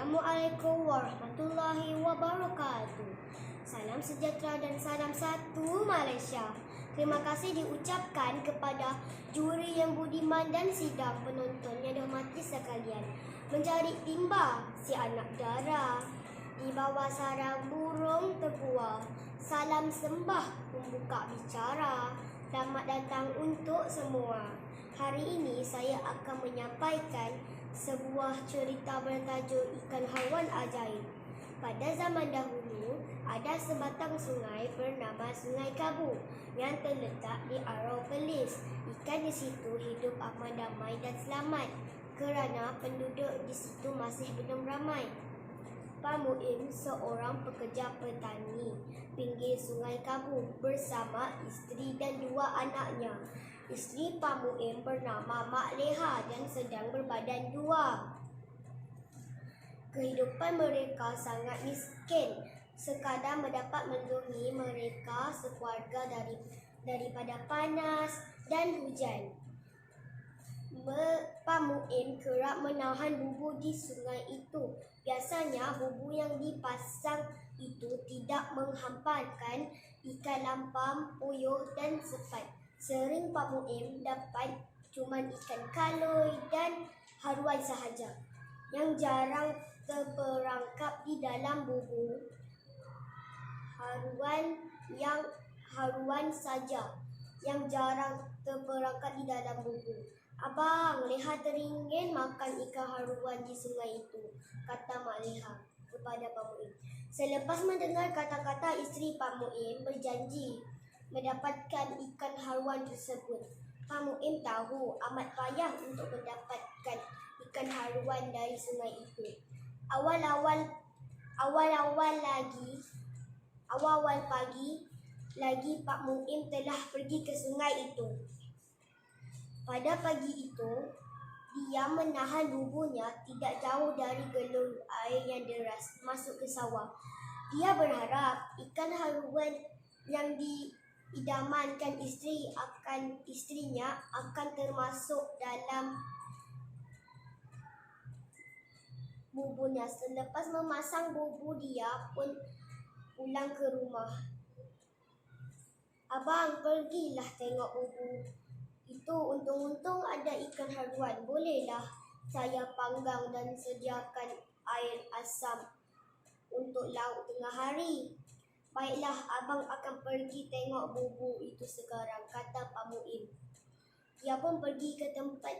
Assalamualaikum warahmatullahi wabarakatuh. Salam sejahtera dan salam satu Malaysia. Terima kasih diucapkan kepada juri yang budiman dan sidang penonton yang dihormati sekalian. Mencari timba si anak dara di bawah sarang burung terbuah. Salam sembah pembuka bicara. Selamat datang untuk semua. Hari ini saya akan menyampaikan sebuah cerita bertajuk Ikan Haruan Ajaib. Pada zaman dahulu, ada sebatang sungai bernama Sungai Kabu yang terletak di Arau Perlis. Ikan di situ hidup aman, damai dan selamat kerana penduduk di situ masih belum ramai. Pak Muim, seorang pekerja petani pinggir Sungai Kabu bersama isteri dan dua anaknya. Isteri Pak Muim bernama Mak Leha dan sedang berbadan dua. Kehidupan mereka sangat miskin, sekadar mendapat melindungi mereka sekeluarga daripada panas dan hujan. Pak Muim kerap menahan bubu di sungai itu. Biasanya bubu yang dipasang itu tidak menghamparkan ikan lampam, puyuh dan sepat. Sering Pak Muim dapat cuma ikan kaloi dan haruan sahaja yang jarang terperangkap di dalam bubu. Haruan saja yang jarang terperangkap di dalam bubu. Abang, Leha teringin makan ikan haruan di sungai itu, kata Mak Leha kepada Pak Muim. Selepas mendengar kata-kata isteri Pak Muim berjanji mendapatkan ikan haruan tersebut. Pak Muim tahu amat payah untuk mendapatkan ikan haruan dari sungai itu. Awal-awal pagi lagi Pak Muim telah pergi ke sungai itu. Pada pagi itu, dia menahan bubunya tidak jauh dari gelung air yang deras masuk ke sawah. Dia berharap ikan haruan yang diidamankan istrinya akan termasuk dalam bubunya. Selepas memasang bubu, dia pun pulang ke rumah. Abang, pergilah tengok bubu itu, untung-untung ada ikan haruan. Bolehlah saya panggang dan sediakan air asam untuk lauk tengah hari. Baiklah, abang akan pergi tengok bubu itu sekarang, kata Pak Muim. Dia pun pergi ke tempat.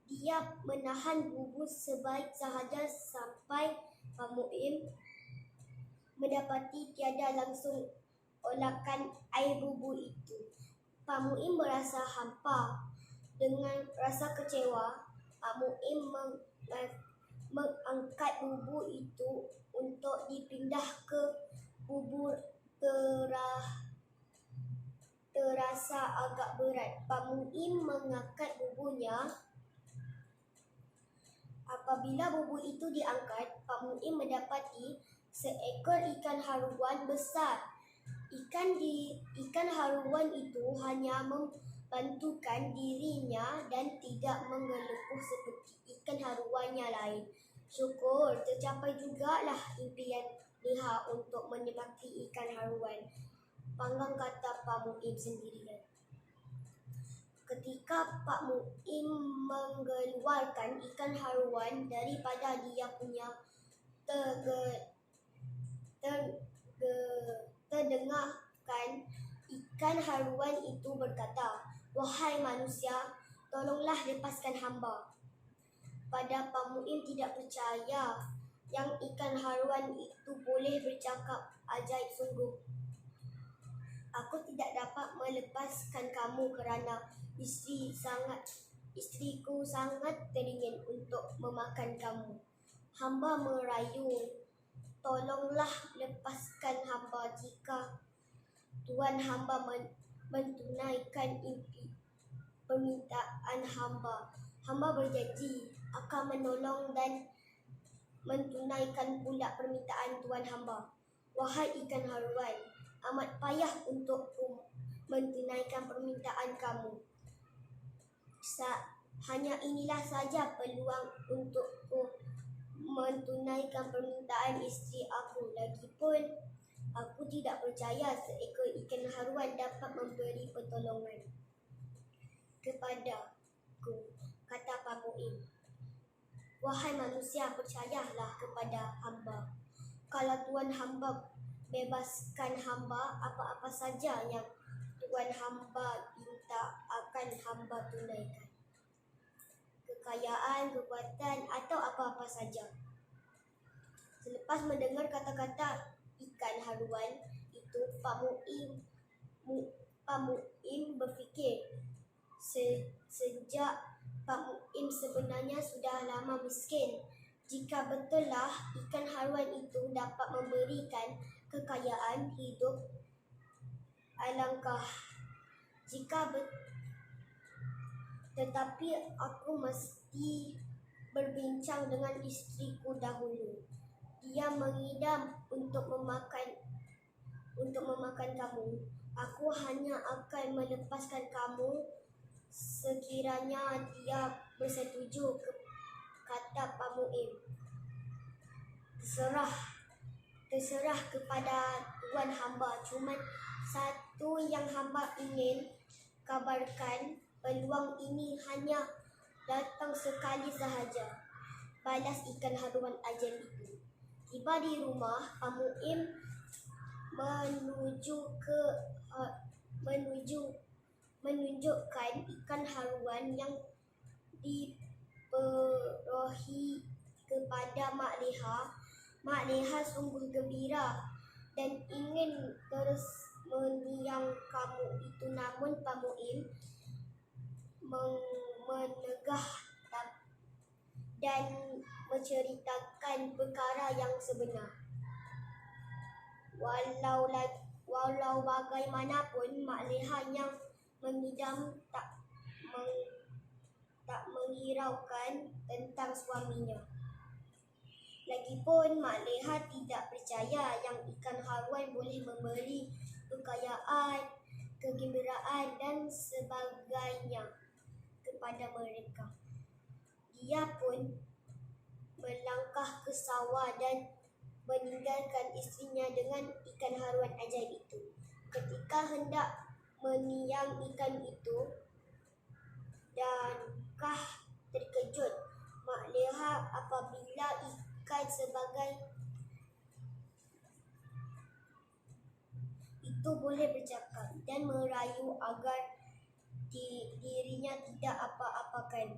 Dia menahan bubu sebaik sahaja sampai Pak Muim mendapati tiada langsung olakan air bubu itu. Pak Muim merasa hampa. Dengan rasa kecewa, Pak Muim mengangkat bubu itu untuk dipindah ke bubu terasa agak berat. Pak Muim mengangkat bubunya. Apabila bubu itu diangkat, Pak Muim mendapati seekor ikan haruan besar. Ikan haruan itu hanya membantukan dirinya dan tidak menggelepuk seperti ikan haruan yang lain. Syukur tercapai jugalah impian Leha untuk menikmati ikan haruan panggang, kata Pak Muim sendirian. Ketika Pak Muim mengeluarkan ikan haruan daripada dia punya terdengarkan ikan haruan itu berkata, "Wahai manusia, tolonglah lepaskan hamba." Pada Pak Muim tidak percaya yang ikan haruan itu boleh bercakap. Ajaib sungguh. Aku tidak dapat melepaskan kamu kerana istriku sangat teringin untuk memakan kamu. Hamba merayu, tolonglah lepaskan hamba. Jika Tuan hamba mentunaikan permintaan hamba, hamba berjanji akan menolong dan mentunaikan pula permintaan Tuan hamba. Wahai ikan haruan, amat payah untukku mentunaikan permintaan kamu. Hanya inilah saja peluang untukku mentunaikan permintaan isteri aku. Lagipun, aku tidak percaya seekor ikan haruan dapat memberi pertolongan kepadaku, kata Pak Muim. Wahai manusia, percayalah kepada hamba. Kalau Tuan hamba bebaskan hamba, apa-apa saja yang Tuan hamba minta akan hamba tunaikan. Kekayaan, kekuatan atau apa-apa saja. Selepas mendengar kata-kata ikan haruan itu, Pak Muim berfikir. Sejak Pak Muim sebenarnya sudah lama miskin. Jika betullah ikan haruan itu dapat memberikan kekayaan hidup, alangkah. Tetapi aku mesti berbincang dengan isteriku dahulu. Dia mengidam untuk memakan kamu. Aku hanya akan melepaskan kamu sekiranya dia bersetuju, kata Pak Muim. Terserah kepada Tuan hamba. Cuma satu yang hamba ingin kabarkan, peluang ini hanya datang sekali sahaja, balas ikan haruan ajaib itu. Tiba di rumah, Pak Muim menunjukkan ikan haruan yang diperohi kepada Mak Leha. Mak Leha sungguh gembira dan ingin terus meniang kamu itu, namun Pak Muim menegah dan menceritakan perkara yang sebenar. Walau bagaimanapun, Mak Leha yang mengidam tak menghiraukan tentang suaminya. Lagipun, Mak Leha tidak percaya yang ikan haruan boleh memberi kekayaan, kegembiraan dan sebagainya kepada mereka. Dia pun melangkah ke sawah dan meninggalkan isterinya dengan ikan haruan ajaib itu. Ketika hendak meniang ikan itu, dan terkejut Mak Leha apabila ikan sebagai itu boleh bercakap dan merayu agar dirinya tidak apa-apakan.